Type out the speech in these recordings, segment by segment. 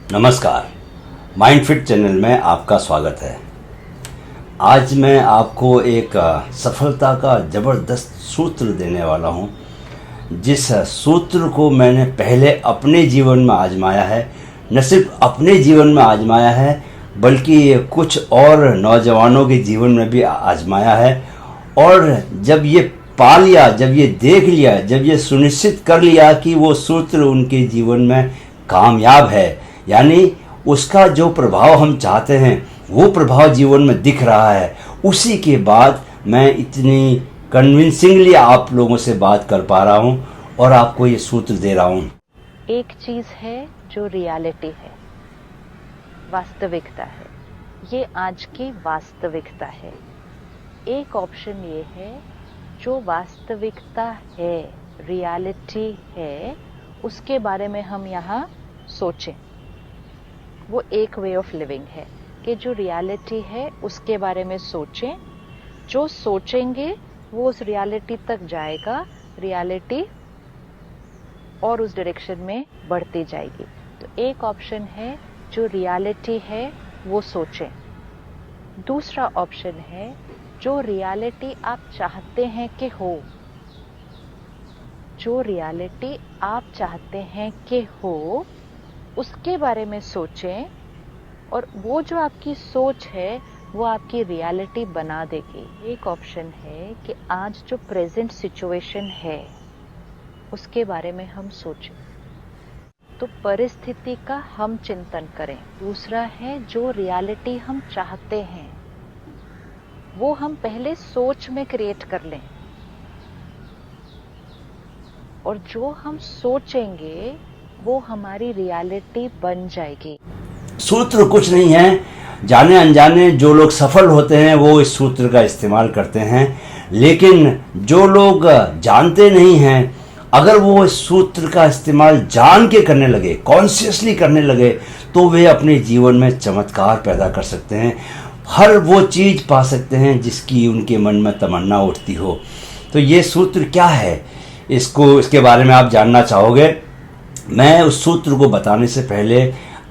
नमस्कार, mind fit channel में आपका स्वागत है। आज मैं आपको एक सफलता का ज़बरदस्त सूत्र देने वाला हूं, जिस सूत्र को मैंने पहले अपने जीवन में आजमाया है। न सिर्फ अपने जीवन में आजमाया है, बल्कि कुछ और नौजवानों के जीवन में भी आजमाया है। और जब ये पा लिया, जब ये देख लिया, जब ये सुनिश्चित कर लिया कि वो सूत्र उनके जीवन में कामयाब है, यानी उसका जो प्रभाव हम चाहते हैं वो प्रभाव जीवन में दिख रहा है, उसी के बाद मैं इतनी कन्विंसिंगली आप लोगों से बात कर पा रहा हूँ और आपको ये सूत्र दे रहा हूँ। एक चीज है जो रियलिटी है, वास्तविकता है, ये आज की वास्तविकता है। एक ऑप्शन ये है जो वास्तविकता है, रियलिटी है, उसके बारे में हम यहाँ सोचें। वो एक वे ऑफ लिविंग है कि जो रियलिटी है उसके बारे में सोचें। जो सोचेंगे वो उस रियलिटी तक जाएगा, रियलिटी और उस डायरेक्शन में बढ़ती जाएगी। तो एक ऑप्शन है जो रियलिटी है वो सोचें। दूसरा ऑप्शन है जो रियलिटी आप चाहते हैं कि हो, जो रियलिटी आप चाहते हैं कि हो उसके बारे में सोचें, और वो जो आपकी सोच है वो आपकी रियलिटी बना देगी। एक ऑप्शन है कि आज जो प्रेजेंट सिचुएशन है उसके बारे में हम सोचें, तो परिस्थिति का हम चिंतन करें। दूसरा है जो रियलिटी हम चाहते हैं वो हम पहले सोच में क्रिएट कर लें, और जो हम सोचेंगे वो हमारी रियलिटी बन जाएगी। सूत्र कुछ नहीं है, जाने अनजाने जो लोग सफल होते हैं वो इस सूत्र का इस्तेमाल करते हैं, लेकिन जो लोग जानते नहीं हैं, अगर वो इस सूत्र का इस्तेमाल जान के करने लगे, कॉन्शियसली करने लगे, तो वे अपने जीवन में चमत्कार पैदा कर सकते हैं। हर वो चीज़ पा सकते हैं जिसकी उनके मन में तमन्ना उठती हो। तो ये सूत्र क्या है, इसके बारे में आप जानना चाहोगे। मैं उस सूत्र को बताने से पहले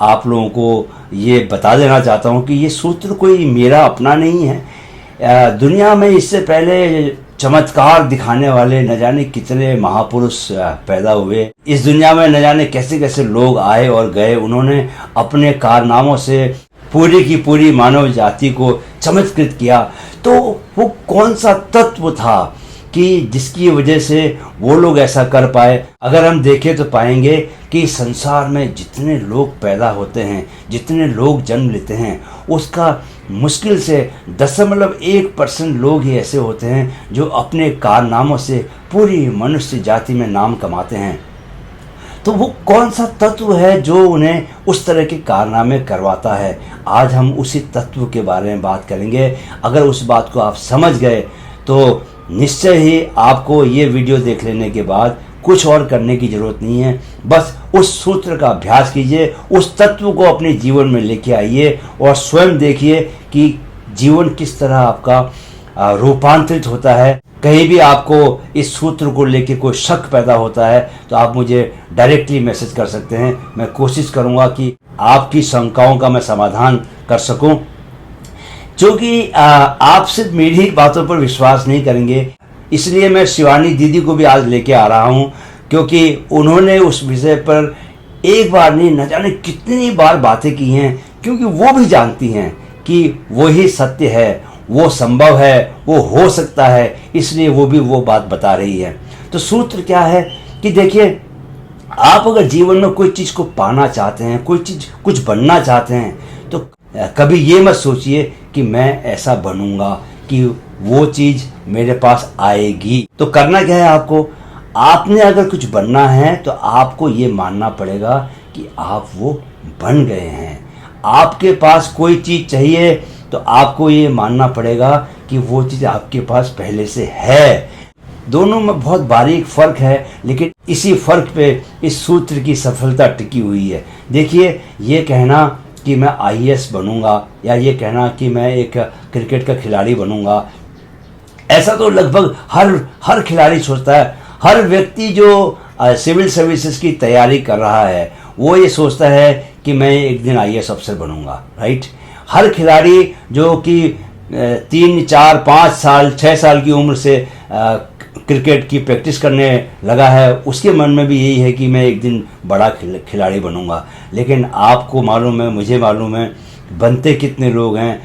आप लोगों को ये बता देना चाहता हूँ कि ये सूत्र कोई मेरा अपना नहीं है। दुनिया में इससे पहले चमत्कार दिखाने वाले न जाने कितने महापुरुष पैदा हुए। इस दुनिया में न जाने कैसे कैसे लोग आए और गए। उन्होंने अपने कारनामों से पूरी की पूरी मानव जाति को चमत्कृत किया। तो वो कौन सा तत्व था कि जिसकी वजह से वो लोग ऐसा कर पाए। अगर हम देखें तो पाएंगे कि संसार में जितने लोग पैदा होते हैं, जितने लोग जन्म लेते हैं, उसका मुश्किल से 0.1% लोग ही ऐसे होते हैं जो अपने कारनामों से पूरी मनुष्य जाति में नाम कमाते हैं। तो वो कौन सा तत्व है जो उन्हें उस तरह के कारनामे करवाता है, आज हम उसी तत्व के बारे में बात करेंगे। अगर उस बात को आप समझ गए तो निश्चय ही आपको ये वीडियो देख लेने के बाद कुछ और करने की ज़रूरत नहीं है। बस उस सूत्र का अभ्यास कीजिए, उस तत्व को अपने जीवन में लेके आइए और स्वयं देखिए कि जीवन किस तरह आपका रूपांतरित होता है। कहीं भी आपको इस सूत्र को लेके कोई शक पैदा होता है तो आप मुझे डायरेक्टली मैसेज कर सकते हैं। मैं कोशिश करूँगा कि आपकी शंकाओं का मैं समाधान कर सकूँ, क्योंकि आप सिर्फ मेरी ही बातों पर विश्वास नहीं करेंगे। इसलिए मैं शिवानी दीदी को भी आज लेके आ रहा हूँ, क्योंकि उन्होंने उस विषय पर एक बार नहीं न जाने कितनी बार बातें की हैं, क्योंकि वो भी जानती हैं कि वही सत्य है, वो संभव है, वो हो सकता है, इसलिए वो भी वो बात बता रही है। तो सूत्र क्या है कि देखिए, आप अगर जीवन में कोई चीज़ को पाना चाहते हैं, कोई चीज़ कुछ बनना चाहते हैं, तो कभी ये मत सोचिए कि मैं ऐसा बनूंगा कि वो चीज़ मेरे पास आएगी। तो करना क्या है आपको, आपने अगर कुछ बनना है तो आपको ये मानना पड़ेगा कि आप वो बन गए हैं। आपके पास कोई चीज़ चाहिए तो आपको ये मानना पड़ेगा कि वो चीज़ आपके पास पहले से है। दोनों में बहुत बारीक फ़र्क है, लेकिन इसी फ़र्क पे इस सूत्र की सफलता टिकी हुई है। देखिए, ये कहना कि मैं आईएएस बनूंगा या ये कहना कि मैं एक क्रिकेट का खिलाड़ी बनूंगा, ऐसा तो लगभग हर खिलाड़ी सोचता है। हर व्यक्ति जो सिविल सर्विसेज की तैयारी कर रहा है वो ये सोचता है कि मैं एक दिन आईएएस अफसर बनूंगा, राइट। हर खिलाड़ी जो कि 3, 4, 5 साल 6 साल की उम्र से क्रिकेट की प्रैक्टिस करने लगा है, उसके मन में भी यही है कि मैं एक दिन बड़ा खिलाड़ी बनूंगा। लेकिन आपको मालूम है, मुझे मालूम है, बनते कितने लोग हैं।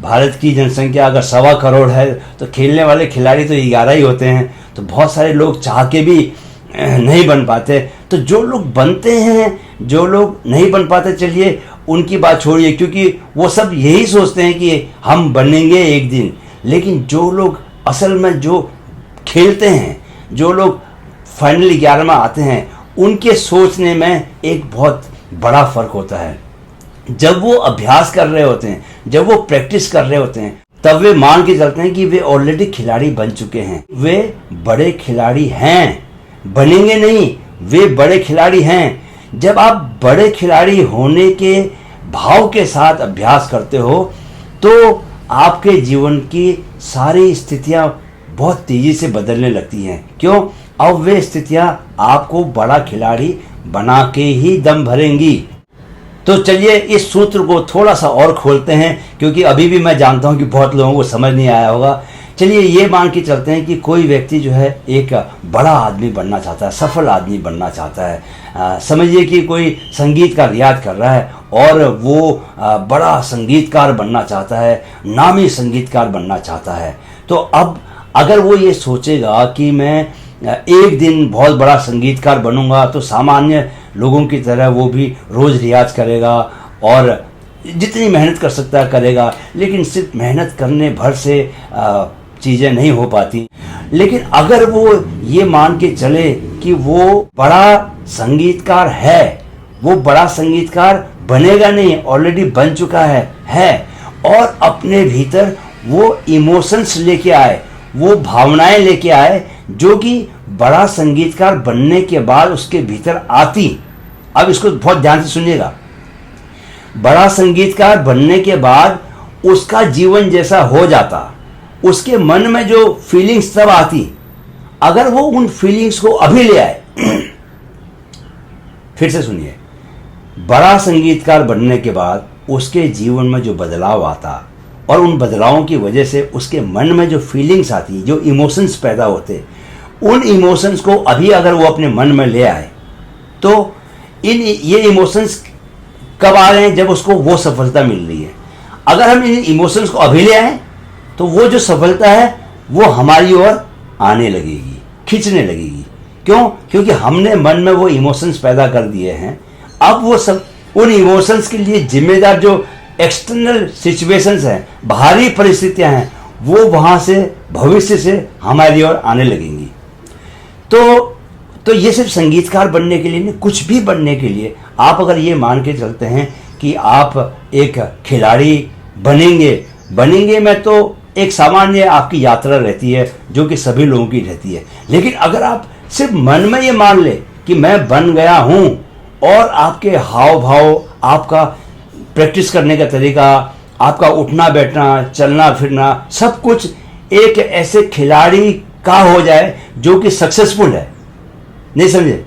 भारत की जनसंख्या अगर 1.25 करोड़ है तो खेलने वाले खिलाड़ी तो 11 ही होते हैं। तो बहुत सारे लोग चाह के भी नहीं बन पाते। तो जो लोग बनते हैं, जो लोग नहीं बन पाते, चलिए उनकी बात छोड़िए, क्योंकि वो सब यही सोचते हैं कि हम बनेंगे एक दिन। लेकिन जो लोग असल में जो खेलते हैं, जो लोग फाइनल 11 में आते हैं, उनके सोचने में एक बहुत बड़ा फर्क होता है। जब वो अभ्यास कर रहे होते हैं, जब वो प्रैक्टिस कर रहे होते हैं, तब वे मान के चलते हैं कि वे ऑलरेडी खिलाड़ी बन चुके हैं, वे बड़े खिलाड़ी हैं, बनेंगे नहीं, वे बड़े खिलाड़ी हैं। जब आप बड़े खिलाड़ी होने के भाव के साथ अभ्यास करते हो तो आपके जीवन की सारी स्थितियां बहुत तेजी से बदलने लगती हैं। क्यों? अब वे स्थितियां आपको बड़ा खिलाड़ी बना के ही दम भरेंगी। तो चलिए इस सूत्र को थोड़ा सा और खोलते हैं, क्योंकि अभी भी मैं जानता हूं कि बहुत लोगों को समझ नहीं आया होगा। चलिए ये मान के चलते हैं कि कोई व्यक्ति जो है एक बड़ा आदमी बनना चाहता है, सफल आदमी बनना चाहता है। समझिए कि कोई संगीत का रियाज कर रहा है और वो बड़ा संगीतकार बनना चाहता है, नामी संगीतकार बनना चाहता है। तो अब अगर वो ये सोचेगा कि मैं एक दिन बहुत बड़ा संगीतकार बनूंगा, तो सामान्य लोगों की तरह वो भी रोज़ रियाज करेगा और जितनी मेहनत कर सकता है करेगा। लेकिन सिर्फ मेहनत करने भर से चीज़ें नहीं हो पाती। लेकिन अगर वो ये मान के चले कि वो बड़ा संगीतकार है, वो बड़ा संगीतकार बनेगा नहीं, ऑलरेडी बन चुका है और अपने भीतर वो इमोशंस लेके आए, वो भावनाएं लेके आए जो कि बड़ा संगीतकार बनने के बाद उसके भीतर आती। अब इसको बहुत ध्यान से सुनिएगा। बड़ा संगीतकार बनने के बाद उसका जीवन जैसा हो जाता, उसके मन में जो फीलिंग्स तब आती, अगर वो उन फीलिंग्स को अभी ले आए फिर से सुनिए, बड़ा संगीतकार बनने के बाद उसके जीवन में जो बदलाव आता और उन बदलावों की वजह से उसके मन में जो फीलिंग्स आती, जो इमोशंस पैदा होते, उन इमोशंस को अभी अगर वो अपने मन में ले आए तो ये इमोशंस कब आ रहे हैं? जब उसको वो सफलता मिल रही है। अगर हम इन इमोशंस को अभी ले आए तो वो जो सफलता है वो हमारी ओर आने लगेगी, खींचने लगेगी। क्यों? क्योंकि हमने मन में वो इमोशंस पैदा कर दिए हैं। अब वो सब उन इमोशंस के लिए जिम्मेदार जो एक्सटर्नल सिचुएशंस हैं, बाहरी परिस्थितियां हैं, वो वहां से भविष्य से हमारी ओर आने लगेंगी। तो ये सिर्फ संगीतकार बनने के लिए नहीं, कुछ भी बनने के लिए आप अगर ये मान के चलते हैं कि आप एक खिलाड़ी बनेंगे में तो एक सामान्य आपकी यात्रा रहती है जो कि सभी लोगों की रहती है। लेकिन अगर आप सिर्फ मन में ये मान ले कि मैं बन गया हूं और आपके हाव भाव, आपका प्रैक्टिस करने का तरीका, आपका उठना बैठना, चलना फिरना, सब कुछ एक ऐसे खिलाड़ी का हो जाए जो कि सक्सेसफुल है। नहीं समझे?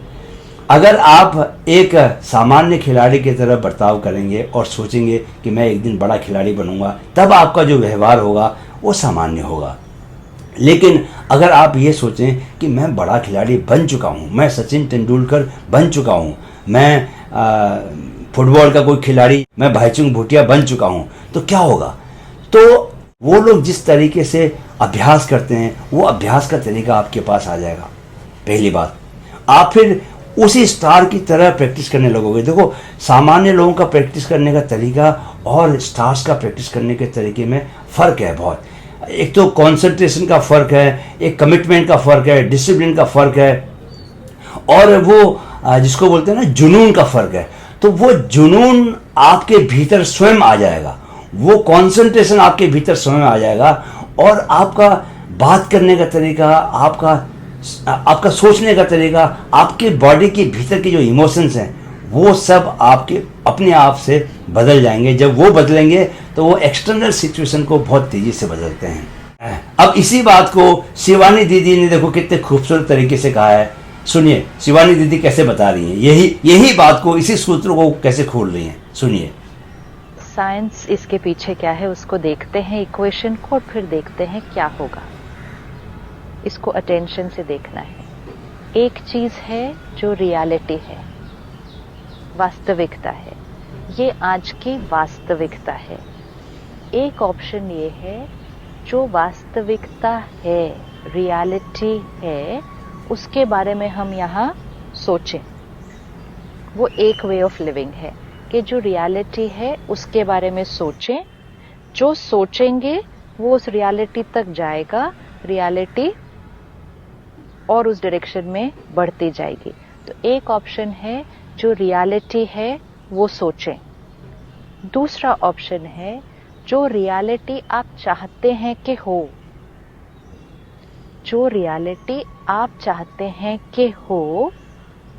अगर आप एक सामान्य खिलाड़ी की तरह बर्ताव करेंगे और सोचेंगे कि मैं एक दिन बड़ा खिलाड़ी बनूंगा, तब आपका जो व्यवहार होगा वो सामान्य होगा। लेकिन अगर आप ये सोचें कि मैं बड़ा खिलाड़ी बन चुका हूँ, मैं सचिन तेंदुलकर बन चुका हूँ, मैं फुटबॉल का कोई खिलाड़ी, मैं भाईचुंग भूटिया बन चुका हूँ, तो क्या होगा? तो वो लोग जिस तरीके से अभ्यास करते हैं वो अभ्यास का तरीका आपके पास आ जाएगा। पहली बात, आप फिर उसी स्टार की तरह प्रैक्टिस करने लगोगे। देखो, सामान्य लोगों का प्रैक्टिस करने का तरीका और स्टार्स का प्रैक्टिस करने के तरीके में फ़र्क है बहुत। एक तो कंसंट्रेशन का फ़र्क है, एक कमिटमेंट का फ़र्क है, डिसिप्लिन का फ़र्क है, और वो जिसको बोलते हैं ना जुनून का फ़र्क है। तो वो जुनून आपके भीतर स्वयं आ जाएगा, वो कंसंट्रेशन आपके भीतर स्वयं आ जाएगा, और आपका बात करने का तरीका, आपका सोचने का तरीका, आपके बॉडी के भीतर के जो इमोशंस हैं वो सब आपके अपने आप से बदल जाएंगे। जब वो बदलेंगे तो वो एक्सटर्नल सिचुएशन को बहुत तेजी से बदलते हैं। अब इसी बात को शिवानी दीदी ने देखो कितने खूबसूरत तरीके से कहा है। सुनिए शिवानी दीदी कैसे बता रही हैं, यही बात को, इसी सूत्र को कैसे खोल रही हैं, सुनिए। साइंस इसके पीछे क्या है उसको देखते हैं, इक्वेशन को, और फिर देखते हैं क्या होगा। इसको अटेंशन से देखना है। एक चीज है जो रियलिटी है, वास्तविकता है, ये आज की वास्तविकता है। एक ऑप्शन ये है जो वास्तविकता है, रियलिटी है, उसके बारे में हम यहाँ सोचें। वो एक वे ऑफ लिविंग है कि जो रियलिटी है उसके बारे में सोचें। जो सोचेंगे वो उस रियलिटी तक जाएगा, रियलिटी और उस डायरेक्शन में बढ़ती जाएगी। तो एक ऑप्शन है जो रियलिटी है वो सोचें। दूसरा ऑप्शन है जो रियलिटी आप चाहते हैं कि हो, जो रियलिटी आप चाहते हैं कि हो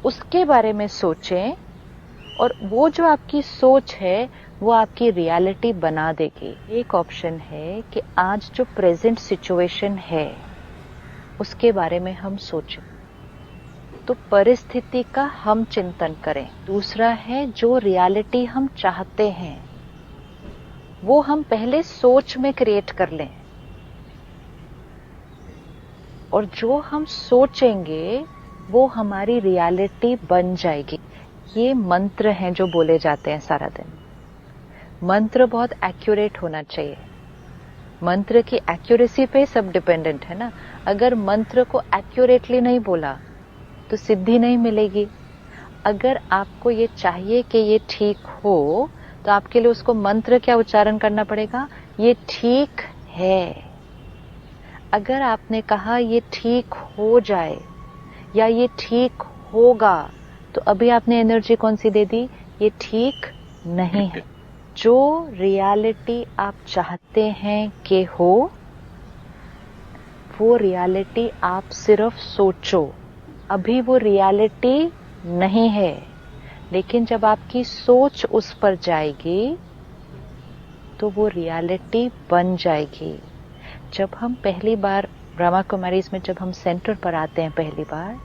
उसके बारे में सोचें, और वो जो आपकी सोच है वो आपकी रियलिटी बना देगी। एक ऑप्शन है कि आज जो प्रेजेंट सिचुएशन है उसके बारे में हम सोचें, तो परिस्थिति का हम चिंतन करें। दूसरा है जो रियलिटी हम चाहते हैं वो हम पहले सोच में क्रिएट कर लें, और जो हम सोचेंगे वो हमारी रियलिटी बन जाएगी। ये मंत्र हैं जो बोले जाते हैं सारा दिन। मंत्र बहुत एक्यूरेट होना चाहिए। मंत्र की एक्यूरेसी पे सब डिपेंडेंट है ना। अगर मंत्र को एक्यूरेटली नहीं बोला तो सिद्धि नहीं मिलेगी। अगर आपको ये चाहिए कि ये ठीक हो तो आपके लिए उसको मंत्र क्या उच्चारण करना पड़ेगा, ये ठीक है। अगर आपने कहा ये ठीक हो जाए या ये ठीक होगा, तो अभी आपने एनर्जी कौन सी दे दी, ये ठीक नहीं है। जो रियलिटी आप चाहते हैं कि हो वो रियलिटी आप सिर्फ सोचो। अभी वो रियलिटी नहीं है, लेकिन जब आपकी सोच उस पर जाएगी तो वो रियलिटी बन जाएगी। जब हम पहली बार ब्रह्मा कुमारीज में जब हम सेंटर पर आते हैं, पहली बार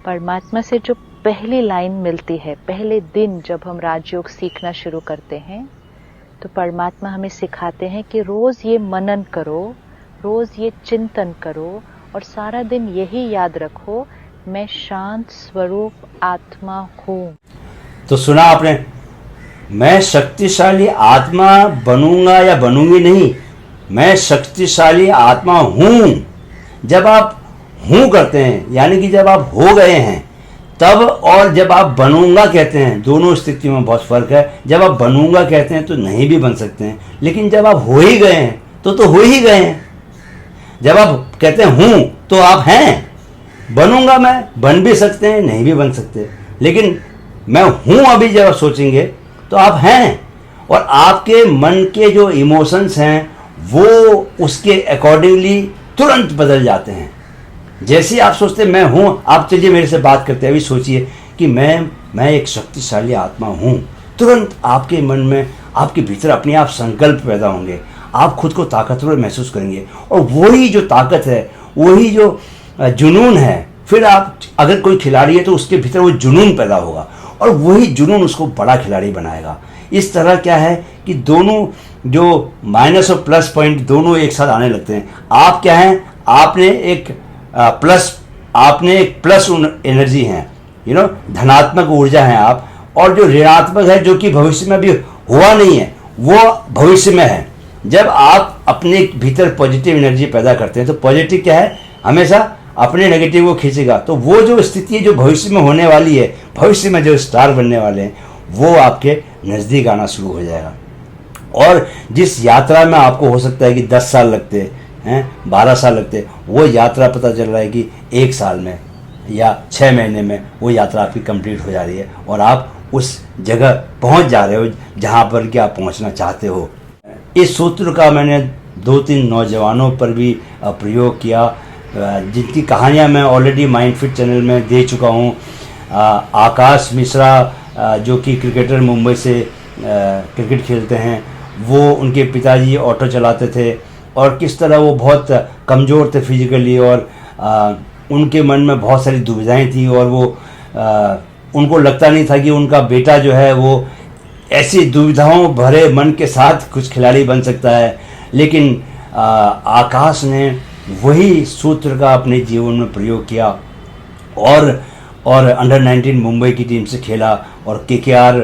परमात्मा से जो पहली लाइन मिलती है, पहले दिन जब हम राजयोग सीखना शुरू करते हैं, तो परमात्मा हमें सिखाते हैं कि रोज ये मनन करो, रोज ये चिंतन करो, और सारा दिन यही याद रखो, मैं शांत स्वरूप आत्मा हूं। तो सुना आपने, मैं शक्तिशाली आत्मा बनूंगा या बनूंगी नहीं, मैं शक्तिशाली आत्मा हूं। जब आप हूं करते हैं, यानी कि जब आप हो गए हैं तब, और जब आप बनूंगा कहते हैं, दोनों स्थितियों में बहुत फर्क है। जब आप बनूंगा कहते हैं तो नहीं भी बन सकते हैं, लेकिन जब आप हो ही गए हैं तो हो ही गए हैं। जब आप कहते हैं हूं तो आप हैं। बनूंगा मैं, बन भी सकते हैं, नहीं भी बन सकते, लेकिन मैं हूं अभी जब आप सोचेंगे तो आप हैं। और आपके मन के जो इमोशंस हैं वो उसके अकॉर्डिंगली तुरंत बदल जाते हैं। जैसे आप सोचते हैं मैं हूं, आप चलिए मेरे से बात करते हैं, अभी सोचिए कि मैं एक शक्तिशाली आत्मा हूं, तुरंत आपके मन में, आपके भीतर अपने आप संकल्प पैदा होंगे, आप खुद को ताकतवर महसूस करेंगे, और वही जो ताकत है, वही जो जुनून है, फिर आप अगर कोई खिलाड़ी है तो उसके भीतर वो जुनून पैदा होगा, और वही जुनून उसको बड़ा खिलाड़ी बनाएगा। इस तरह क्या है कि दोनों जो माइनस और प्लस पॉइंट दोनों एक साथ आने लगते हैं। आप क्या हैं, आपने एक प्लस एनर्जी हैं, धनात्मक ऊर्जा है आप, और जो ऋणात्मक है जो कि भविष्य में अभी हुआ नहीं है वो भविष्य में है। जब आप अपने भीतर पॉजिटिव एनर्जी पैदा करते हैं तो पॉजिटिव क्या है, हमेशा अपने नेगेटिव को खींचेगा। तो वो जो स्थिति है जो भविष्य में होने वाली है, भविष्य में जो स्टार बनने वाले हैं, वो आपके नज़दीक आना शुरू हो जाएगा। और जिस यात्रा में आपको हो सकता है कि 10 साल लगते हैं, 12 साल लगते, वो यात्रा पता चल रहा है कि 1 साल में या 6 महीने में वो यात्रा आपकी कंप्लीट हो जा रही है, और आप उस जगह पहुंच जा रहे हो जहां पर कि आप पहुंचना चाहते हो। इस सूत्र का मैंने 2-3 नौजवानों पर भी प्रयोग किया, जिनकी कहानियां मैं ऑलरेडी माइंड फिट चैनल में दे चुका हूं। आकाश मिश्रा जो कि क्रिकेटर मुंबई से क्रिकेट खेलते हैं, वो उनके पिताजी ऑटो चलाते थे, और किस तरह वो बहुत कमज़ोर थे फिजिकली, और उनके मन में बहुत सारी दुविधाएं थी और वो उनको लगता नहीं था कि उनका बेटा जो है वो ऐसी दुविधाओं भरे मन के साथ कुछ खिलाड़ी बन सकता है। लेकिन आकाश ने वही सूत्र का अपने जीवन में प्रयोग किया और अंडर 19 मुंबई की टीम से खेला और KKR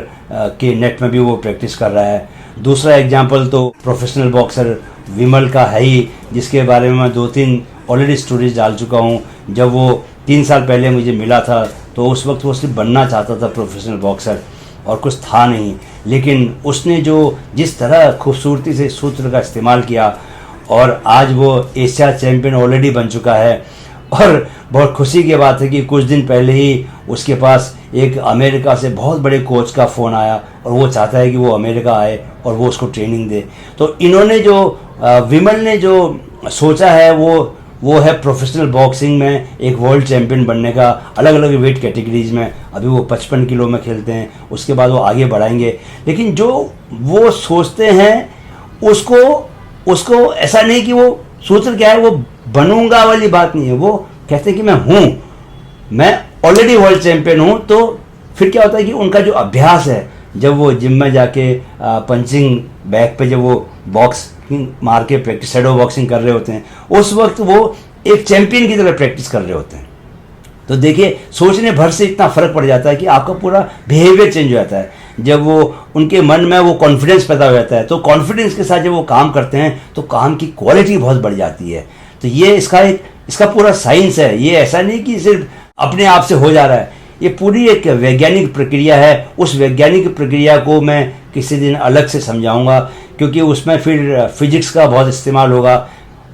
के नेट में भी वो प्रैक्टिस कर रहा है। दूसरा एग्जाम्पल तो प्रोफेशनल बॉक्सर विमल का है ही, जिसके बारे में मैं 2-3 ऑलरेडी स्टोरीज डाल चुका हूँ। जब वो 3 साल पहले मुझे मिला था तो उस वक्त वो सिर्फ बनना चाहता था प्रोफेशनल बॉक्सर और कुछ था नहीं, लेकिन उसने जिस तरह खूबसूरती से सूत्र का इस्तेमाल किया और आज वो एशिया चैम्पियन ऑलरेडी बन चुका है। और बहुत खुशी की बात है कि कुछ दिन पहले ही उसके पास एक अमेरिका से बहुत बड़े कोच का फ़ोन आया और वो चाहता है कि वो अमेरिका आए और वो उसको ट्रेनिंग दे। तो इन्होंने विमल ने जो सोचा है वो है प्रोफेशनल बॉक्सिंग में एक वर्ल्ड चैम्पियन बनने का, अलग अलग वेट कैटेगरीज में। अभी वो 55 किलो में खेलते हैं, उसके बाद वो आगे बढ़ाएंगे। लेकिन जो वो सोचते हैं उसको ऐसा नहीं कि वो सूत्र क्या है वो बनूंगा वाली बात नहीं है। वो कहते हैं कि मैं ऑलरेडी वर्ल्ड चैम्पियन हूँ। तो फिर क्या होता है कि उनका जो अभ्यास है, जब वो जिम में जाके पंचिंग बैग पे जब वो बॉक्सिंग मार के प्रैक्टिस शैडो बॉक्सिंग कर रहे होते हैं, उस वक्त वो एक चैम्पियन की तरह प्रैक्टिस कर रहे होते हैं। तो देखिए, सोचने भर से इतना फ़र्क पड़ जाता है कि आपका पूरा बिहेवियर चेंज हो जाता है। जब वो उनके मन में वो कॉन्फिडेंस पैदा हो जाता है, तो कॉन्फिडेंस के साथ जब वो काम करते हैं तो काम की क्वालिटी बहुत बढ़ जाती है। तो ये इसका पूरा साइंस है। ये ऐसा नहीं कि सिर्फ अपने आप से हो जा रहा है, ये पूरी एक वैज्ञानिक प्रक्रिया है। उस वैज्ञानिक प्रक्रिया को मैं किसी दिन अलग से समझाऊंगा, क्योंकि उसमें फिर फिजिक्स का बहुत इस्तेमाल होगा।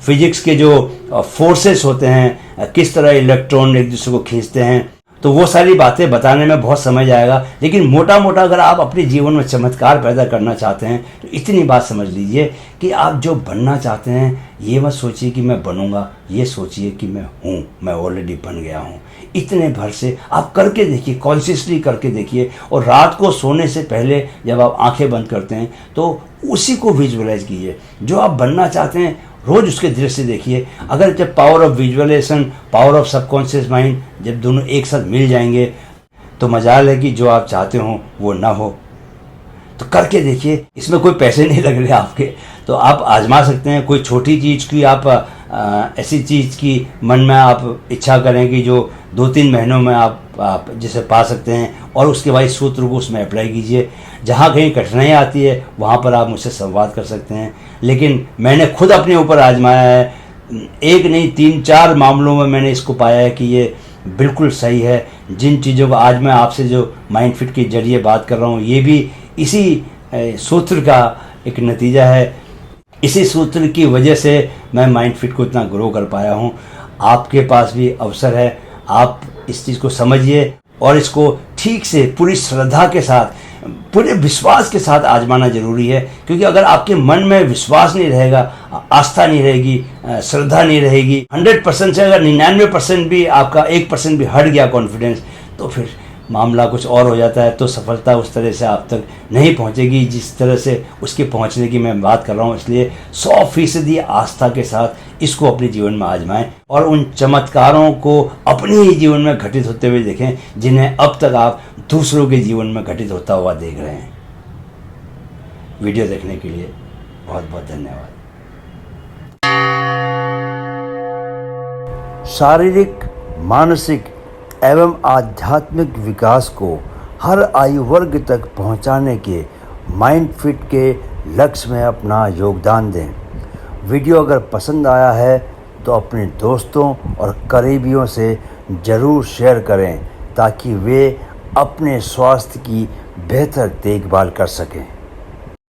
फिजिक्स के जो फोर्सेस होते हैं, किस तरह इलेक्ट्रॉन एक दूसरे को खींचते हैं, तो वो सारी बातें बताने में बहुत समय जाएगा। लेकिन मोटा मोटा अगर आप अपने जीवन में चमत्कार पैदा करना चाहते हैं तो इतनी बात समझ लीजिए कि आप जो बनना चाहते हैं, ये मत सोचिए कि मैं बनूंगा, ये सोचिए कि मैं हूँ, मैं ऑलरेडी बन गया हूँ। इतने भर से आप करके देखिए, कॉन्शियसली करके देखिए। और रात को सोने से पहले जब आप आंखें बंद करते हैं तो उसी को विजुअलाइज कीजिए। जो आप बनना चाहते हैं रोज उसके दृश्य देखिए। अगर जब power of visualisation, power of subconscious mind जब दोनों एक साथ मिल जाएंगे तो मजाल है कि जो आप चाहते हो वो ना हो। तो करके देखिए, इसमें कोई पैसे नहीं लग रहे आपके, तो आप आजमा सकते हैं। कोई छोटी चीज़ की आप ऐसी चीज़ की मन में आप इच्छा करें कि जो 2-3 महीनों में आप जिसे पा सकते हैं, और उसके बाद सूत्र को उसमें अप्लाई कीजिए। जहाँ कहीं कठिनाई आती है वहाँ पर आप मुझसे संवाद कर सकते हैं। लेकिन मैंने खुद अपने ऊपर आजमाया है, एक नहीं 3-4 मामलों में मैंने इसको पाया है कि ये बिल्कुल सही है। जिन चीज़ों को आज मैं आपसे जो माइंड फिट के जरिए बात कर रहा हूँ, ये भी इसी सूत्र का एक नतीजा है। इसी सूत्र की वजह से मैं माइंड फिट को इतना ग्रो कर पाया हूँ। आपके पास भी अवसर है, आप इस चीज़ को समझिए और इसको ठीक से पूरी श्रद्धा के साथ, पूरे विश्वास के साथ आजमाना जरूरी है। क्योंकि अगर आपके मन में विश्वास नहीं रहेगा, आस्था नहीं रहेगी, श्रद्धा नहीं रहेगी, 100% से अगर 99% भी आपका 1% भी हट गया कॉन्फिडेंस, तो फिर मामला कुछ और हो जाता है। तो सफलता उस तरह से आप तक नहीं पहुंचेगी जिस तरह से उसके पहुंचने की मैं बात कर रहा हूं। इसलिए 100% आस्था के साथ इसको अपने जीवन में आजमाएं और उन चमत्कारों को अपने ही जीवन में घटित होते हुए देखें जिन्हें अब तक आप दूसरों के जीवन में घटित होता हुआ देख रहे हैं। वीडियो देखने के लिए बहुत बहुत धन्यवाद। शारीरिक, मानसिक एवं आध्यात्मिक विकास को हर आयु वर्ग तक पहुंचाने के माइंड फिट के लक्ष्य में अपना योगदान दें। वीडियो अगर पसंद आया है तो अपने दोस्तों और करीबियों से ज़रूर शेयर करें ताकि वे अपने स्वास्थ्य की बेहतर देखभाल कर सकें।